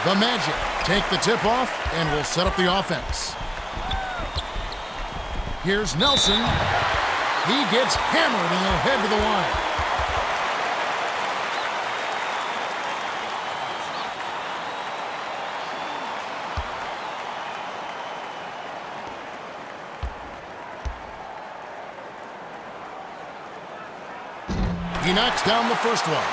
The Magic take the tip off and will set up the offense. Here's Nelson. He gets hammered and he'll head to the line. He knocks down the first one.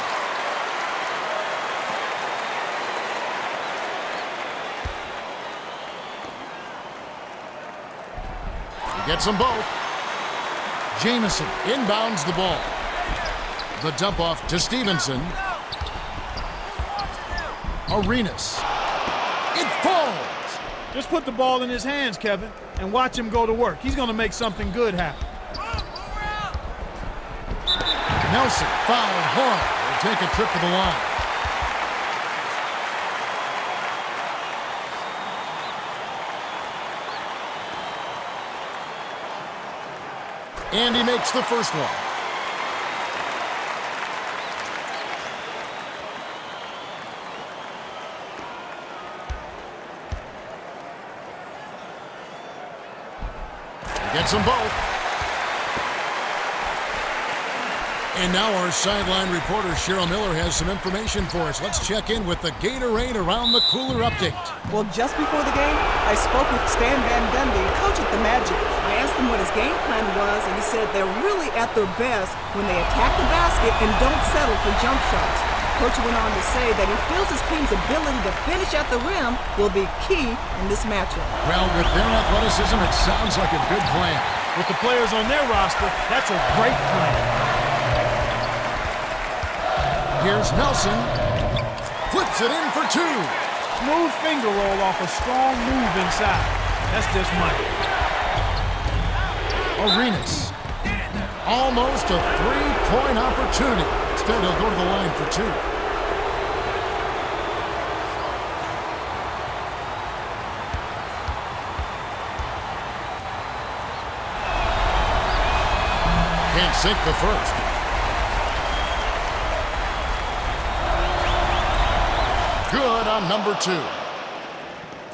He gets them both. Jamison inbounds the ball. The dump off to Stevenson. Arenas. It falls. Just put the ball in his hands, Kevin, and watch him go to work. He's going to make something good happen. Nelson fouled hard. Will take a trip to the line. And he makes the first one. He gets them both. And now our sideline reporter, Cheryl Miller, has some information for us. Let's check in with the Gatorade Around the Cooler update. Well, just before the game, I spoke with Stan Van Gundy, coach at the Magic. I asked him what his game plan was, and he said they're really at their best when they attack the basket and don't settle for jump shots. Coach went on to say that he feels his team's ability to finish at the rim will be key in this matchup. Well, with their athleticism, it sounds like a good plan. With the players on their roster, that's a great plan. Here's Nelson. Flips it in for two. Smooth finger roll off a strong move inside. That's just Mike. Arenas. Almost a three-point opportunity. Instead, he'll go to the line for two. Can't sink the first. Good on number two.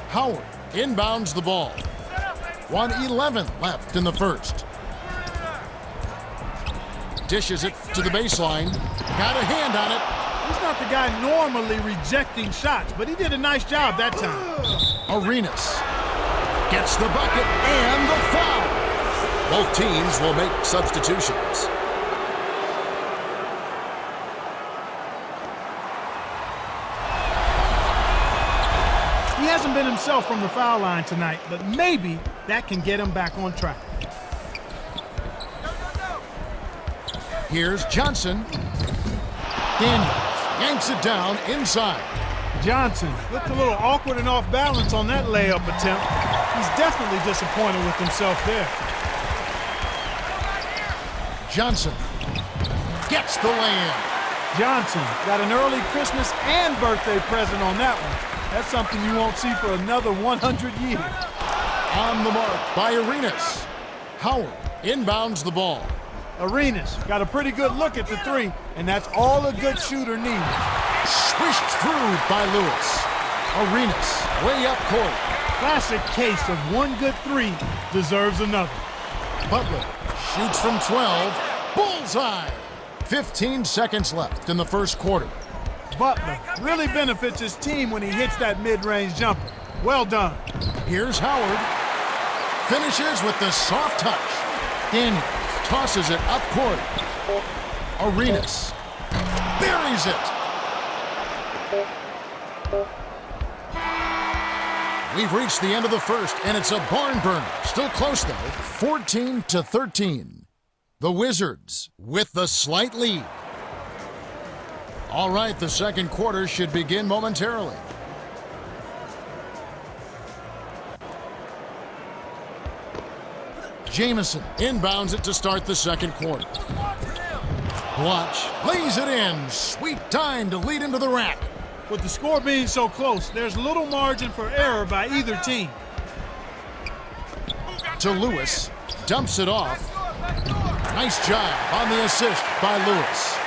Howard inbounds the ball. 1:11 left in the first. Dishes it to the baseline. Got a hand on it. He's not the guy normally rejecting shots, but he did a nice job that time. Arenas gets the bucket and the foul. Both teams will make substitutions. He hasn't been himself from the foul line tonight, but maybe that can get him back on track. Here's Johnson. Daniels yanks it down inside. Johnson looked a little awkward and off balance on that layup attempt. He's definitely disappointed with himself there. Johnson gets the lay-in. Johnson got an early Christmas and birthday present on that one. That's something you won't see for another 100 years. On the mark by Arenas. Howard inbounds the ball. Arenas got a pretty good look at the three, and that's all a good shooter needs. Swished through by Lewis. Arenas way up court. Classic case of one good three deserves another. Butler shoots from 12. Bullseye! 15 seconds left in the first quarter. Butler really benefits his team when he hits that mid-range jumper. Well done. Here's Howard. Finishes with the soft touch. Daniels tosses it up court. Arenas buries it. We've reached the end of the first, and it's a barn burner. Still close, though. 14-13. The Wizards with the slight lead. All right, the second quarter should begin momentarily. Jamison inbounds it to start the second quarter. Watch lays it in. Sweet time to lead into the rack. With the score being so close, there's little margin for error by either team. To Lewis. Dumps it off. Nice job on the assist by Lewis.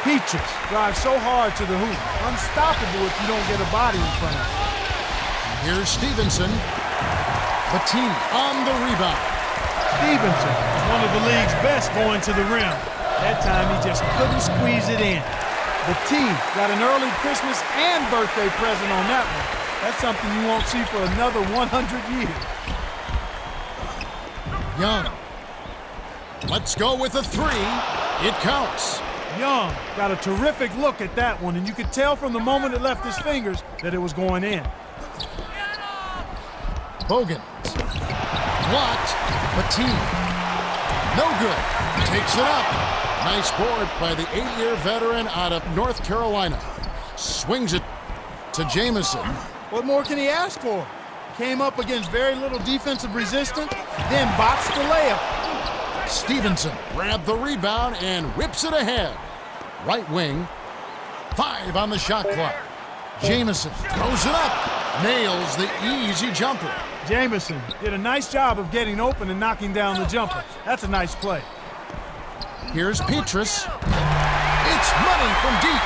Peaches drives so hard to the hoop. Unstoppable if you don't get a body in front of him. Here's Stevenson. The team on the rebound. Stevenson is one of the league's best going to the rim. That time he just couldn't squeeze it in. The team got an early Christmas and birthday present on that one. That's something you won't see for another 100 years. Young. Let's go with a three. It counts. Young got a terrific look at that one, and you could tell from the moment it left his fingers that it was going in. Bogans. Blocked. Patine. No good. Takes it up. Nice board by the 8-year veteran out of North Carolina. Swings it to Jamison. What more can he ask for? Came up against very little defensive resistance, then botched the layup. Stevenson grabbed the rebound and whips it ahead. Right wing. 5 on the shot clock. Jamison throws it up. Nails the easy jumper. Jamison did a nice job of getting open and knocking down the jumper. That's a nice play. Here's Petrus. It's money from deep.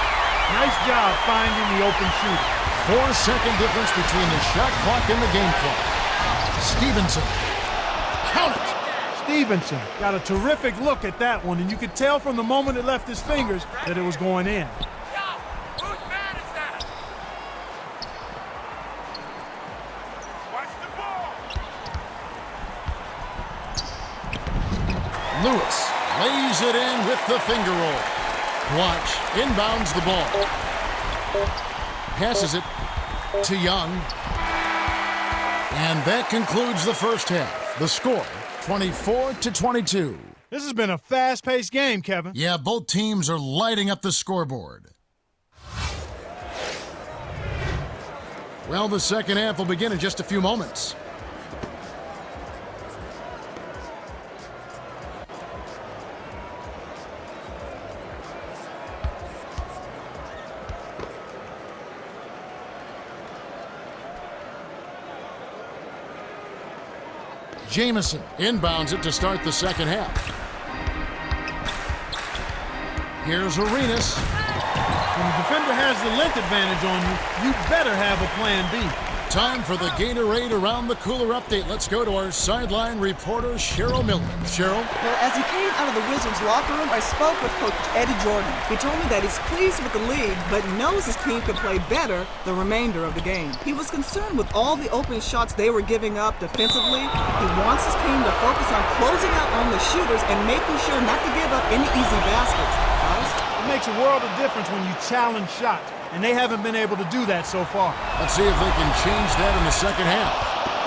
Nice job finding the open shooter. 4-second difference between the shot clock and the game clock. Stevenson. Count it. Stevenson got a terrific look at that one, and you could tell from the moment it left his fingers that it was going in. Lewis lays it in with the finger roll. Watch inbounds the ball. Passes it to Young. And that concludes the first half. The score, 24-22. This has been a fast-paced game, Kevin. Yeah, both teams are lighting up the scoreboard. Well, the second half will begin in just a few moments. Jamison inbounds it to start the second half. Here's Arenas. When the defender has the length advantage on you, you better have a plan B. Time for the Gatorade Around the Cooler update. Let's go to our sideline reporter, Cheryl Miller. Cheryl? Well, as he came out of the Wizards locker room, I spoke with Coach Eddie Jordan. He told me that he's pleased with the lead, but knows his team could play better the remainder of the game. He was concerned with all the open shots they were giving up defensively. He wants his team to focus on closing out on the shooters and making sure not to give up any easy baskets. Guys? It makes a world of difference when you challenge shots, and they haven't been able to do that so far. Let's see if they can change that in the second half.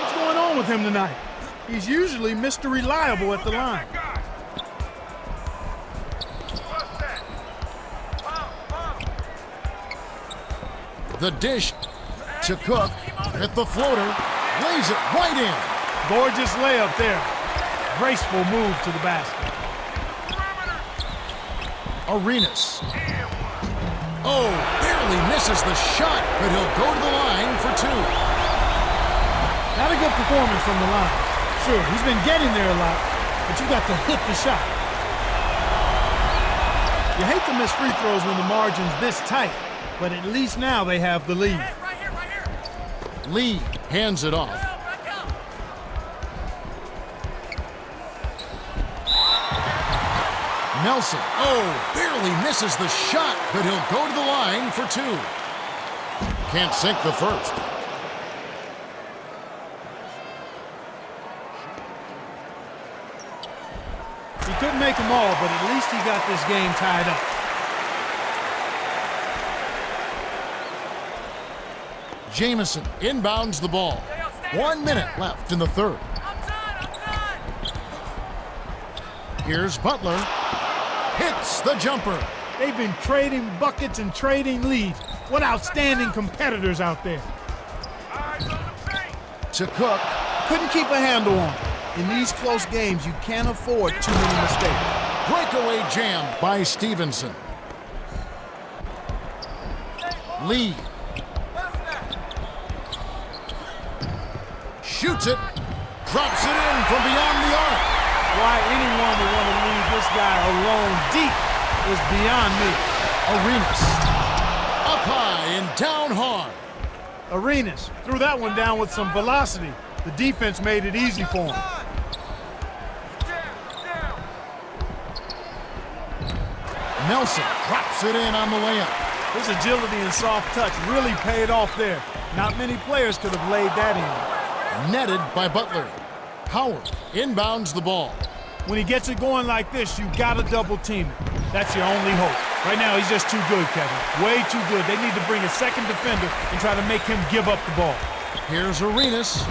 What's going on with him tonight? He's usually Mr. Reliable at the line. The dish to Cook at the floater. Lays it right in. Gorgeous layup there. Graceful move to the basket. Arenas. Oh, barely misses the shot, but he'll go to the line for 2. Not a good performance from the line. Sure, he's been getting there a lot, but you got to hit the shot. You hate to miss free throws when the margin's this tight, but at least now they have the lead. Right here. Lee hands it off. Nelson, barely misses the shot, but he'll go to the line for 2. Can't sink the first. He couldn't make them all, but at least he got this game tied up. Jamison inbounds the ball. 1 minute left in the third. Here's Butler. Hits the jumper. They've been trading buckets and trading leads. What outstanding competitors out there. To Cook. Couldn't keep a handle on. In these close games, you can't afford too many mistakes. Breakaway jam by Stevenson. Lee. Shoots it. Drops it in from beyond the arc. Why anyone would want to leave this guy alone deep is beyond me. Arenas. Up high and down hard. Arenas threw that one down with some velocity. The defense made it easy for him. Nelson drops it in on the layup. His agility and soft touch really paid off there. Not many players could have laid that in. Netted by Butler. Howard inbounds the ball. When he gets it going like this, you gotta double team it. That's your only hope. Right now, he's just too good, Kevin. Way too good. They need to bring a second defender and try to make him give up the ball. Here's Arenas.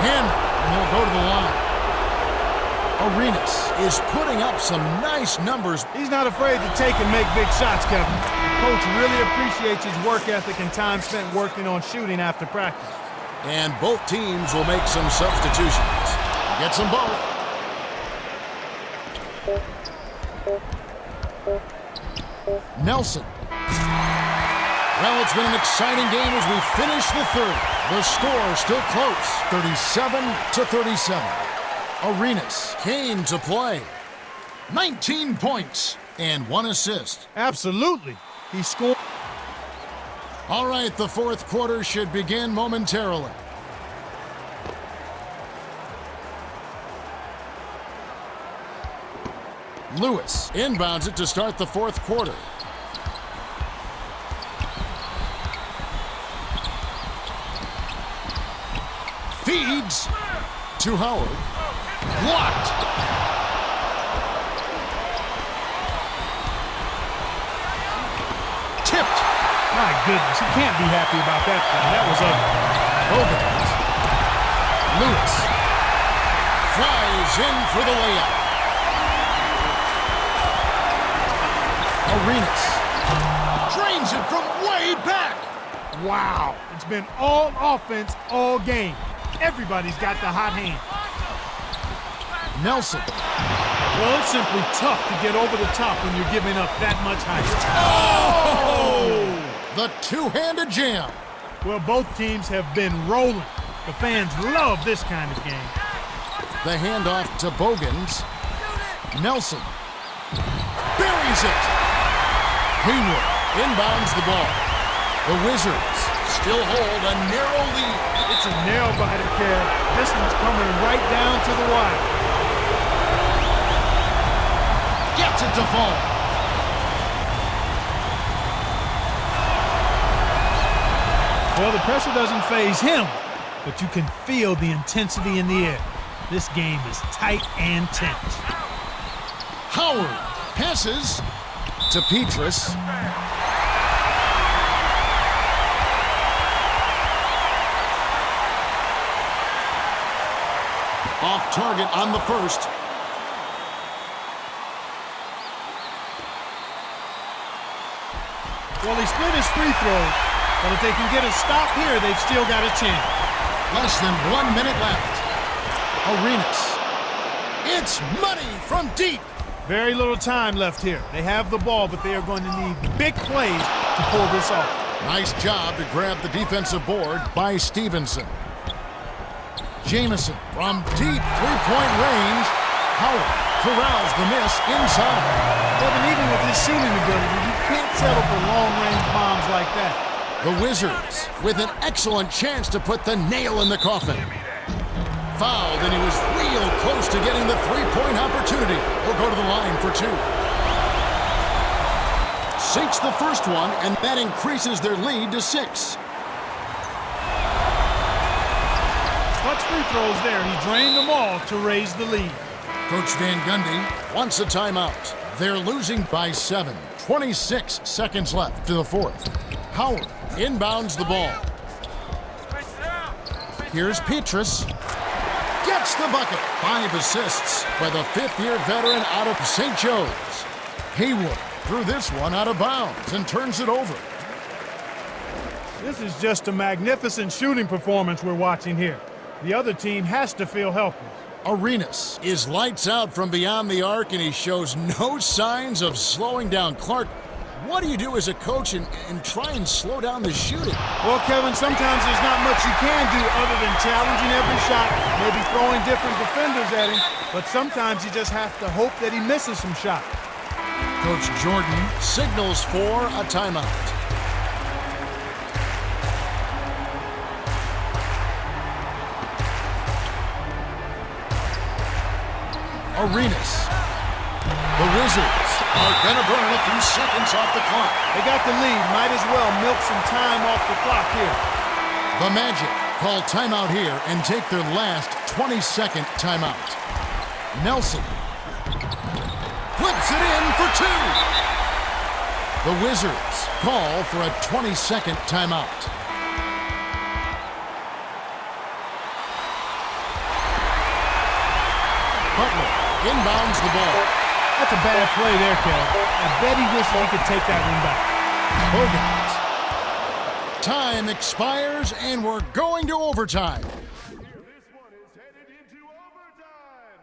And he'll go to the line. Arenas is putting up some nice numbers. He's not afraid to take and make big shots, Kevin. The coach really appreciates his work ethic and time spent working on shooting after practice. And both teams will make some substitutions. Gets them both. Nelson. Well, it's been an exciting game as we finish the third. The score still close, 37-37. Arenas came to play. 19 points and 1 assist. Absolutely. He scored. All right, the fourth quarter should begin momentarily. Lewis inbounds it to start the fourth quarter. Feeds to Howard. Blocked. Tipped. My goodness, he can't be happy about that play. That was ugly. Lewis flies in for the layup. Arenas drains it from way back. Wow. It's been all offense all game. Everybody's got the hot hand. Nelson. Well, it's simply tough to get over the top when you're giving up that much height. Oh! The two-handed jam. Well, both teams have been rolling. The fans love this kind of game. The handoff to Bogans. Nelson buries it. Haywood inbounds the ball. The Wizards still hold a narrow lead. It's a nail-biter, Kev. This one's coming right down to the wire. Gets it to fall. Well, the pressure doesn't faze him, but you can feel the intensity in the air. This game is tight and tense. Howard passes to Petrus. Off target on the first. Well, he split his free throw, but if they can get a stop here, they've still got a chance. Less than 1 minute left. Arenas. It's money from deep. Very little time left here. They have the ball, but they are going to need big plays to pull this off. Nice job to grab the defensive board by Stevenson. Jamison from deep three-point range. Howard corrals the miss inside. But even with his shooting ability, you can't settle for long-range bombs like that. The Wizards with an excellent chance to put the nail in the coffin. Fouled, and he was real close to getting the three-point opportunity. He'll go to the line for two. Sinks the first one, and that increases their lead to 6. Clutch free throws there. He drained them all to raise the lead. Coach Van Gundy wants a timeout. They're losing by 7. 26 seconds left to the fourth. Howard inbounds the ball. Here's Petrus. Gets the bucket. 5 assists by the fifth-year veteran out of St. Joe's. Haywood threw this one out of bounds and turns it over. This is just a magnificent shooting performance we're watching here. The other team has to feel helpless. Arenas is lights out from beyond the arc, and he shows no signs of slowing down. Clark, what do you do as a coach and try and slow down the shooting? Well, Kevin, sometimes there's not much you can do other than challenging every shot, maybe throwing different defenders at him, but sometimes you just have to hope that he misses some shots. Coach Jordan signals for a timeout. Arenas. The Wizards are going to burn a few seconds off the clock. They got the lead. Might as well milk some time off the clock here. The Magic call timeout here and take their last 20-second timeout. Nelson flips it in for two. The Wizards call for a 20-second timeout. Butler inbounds the ball. That's a bad play there, Kev. I bet he wished he could take that one back. Hogan. Time expires, and we're going to overtime. This one is headed into overtime.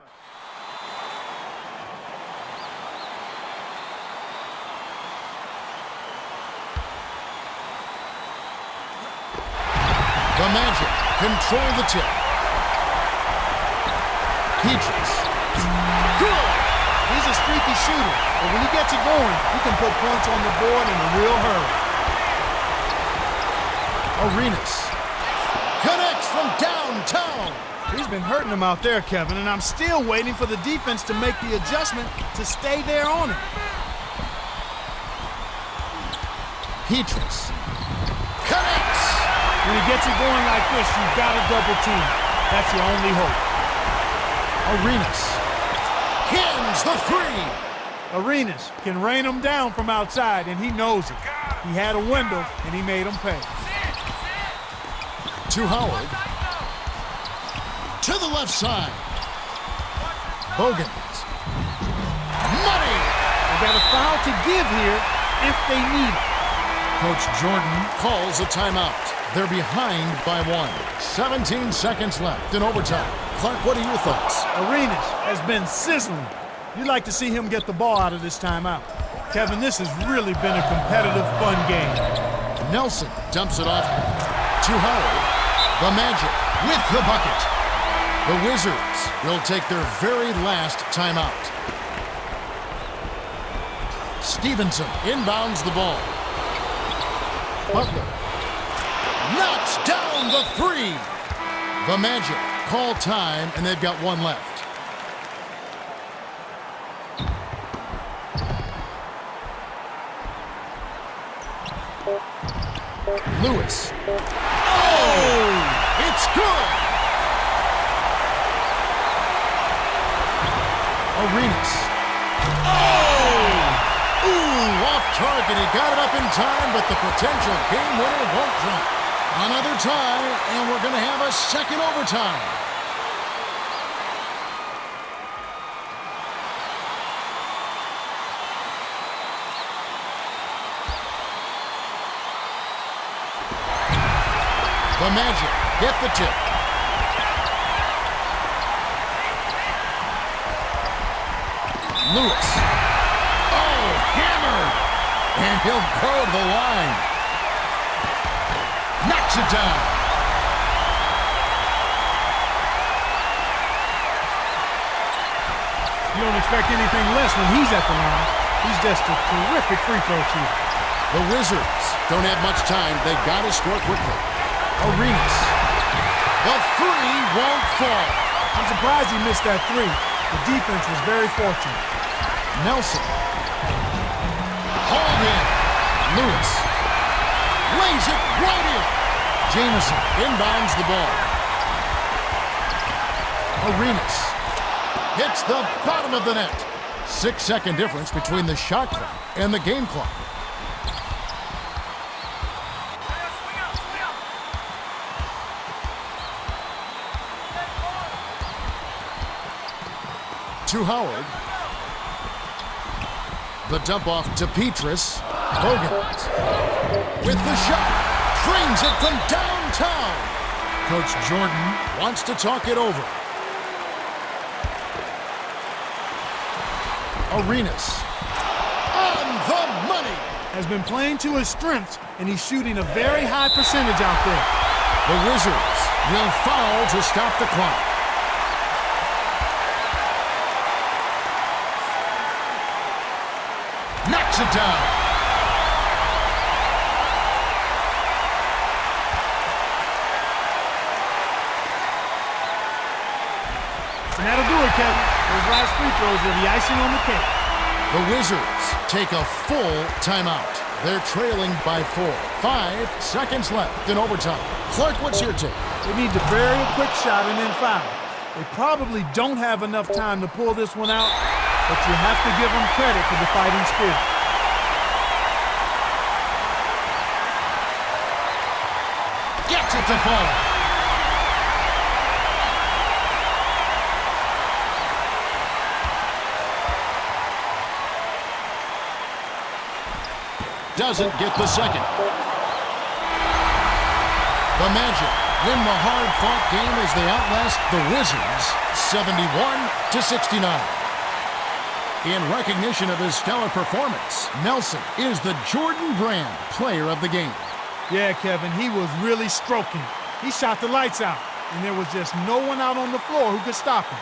The Magic control the tip. Petrus. Good! He's a streaky shooter, but when he gets it going, he can put points on the board in a real hurry. Arenas connects from downtown. He's been hurting him out there, Kevin, and I'm still waiting for the defense to make the adjustment to stay there on it. Petrus connects. When he gets it going like this, you've got to double team. That's your only hope. Arenas hits the three. Arenas can rain him down from outside, and he knows it. He had a window, and he made him pay. To Howard. To the left side. Bogans. Money. They got a foul to give here if they need it. Coach Jordan calls a timeout. They're behind by one. 17 seconds left in overtime. Clark, what are your thoughts? Arenas has been sizzling. You'd like to see him get the ball out of this timeout. Kevin, this has really been a competitive, fun game. Nelson dumps it off to Howard. The Magic with the bucket. The Wizards will take their very last timeout. Stevenson inbounds the ball. Butler knocks down the three. The Magic call time, and they've got one left. Lewis. Oh! It's good! Arenas. Oh! Ooh, off target. He got it up in time, but the potential game winner won't drop. Another tie, and we're going to have a second overtime. The Magic get the tip. Lewis. Oh, hammered. And he'll go to the line. Knocks it down. You don't expect anything less when he's at the line. He's just a terrific free throw shooter. The Wizards don't have much time. They got to score quickly. Arenas. The three won't fall. I'm surprised he missed that three. The defense was very fortunate. Nelson. Hauled in. Lewis. Lays it right in. Jamison inbounds the ball. Arenas hits the bottom of the net. 6-second difference between the shot clock and the game clock. To Howard. The dump off to Petrus. Bogans with the shot. Trains it from downtown. Coach Jordan wants to talk it over. Arenas on the money. Has been playing to his strengths, and he's shooting a very high percentage out there. The Wizards will foul to stop the clock. knocks it down. And that'll do it, Kevin. Those last free throws are the icing on the cake. The Wizards take a full timeout. They're trailing by 4. 5 seconds left in overtime. Clark, what's your take? They need to bury a quick shot and then foul. They probably don't have enough time to pull this one out, but you have to give them credit for the fighting spirit. Gets it to fall. Doesn't get the second. The Magic win the hard-fought game as they outlast the Wizards 71-69. In recognition of his stellar performance, Nelson is the Jordan Brand player of the game. Yeah, Kevin, he was really stroking. He shot the lights out, and there was just no one out on the floor who could stop him.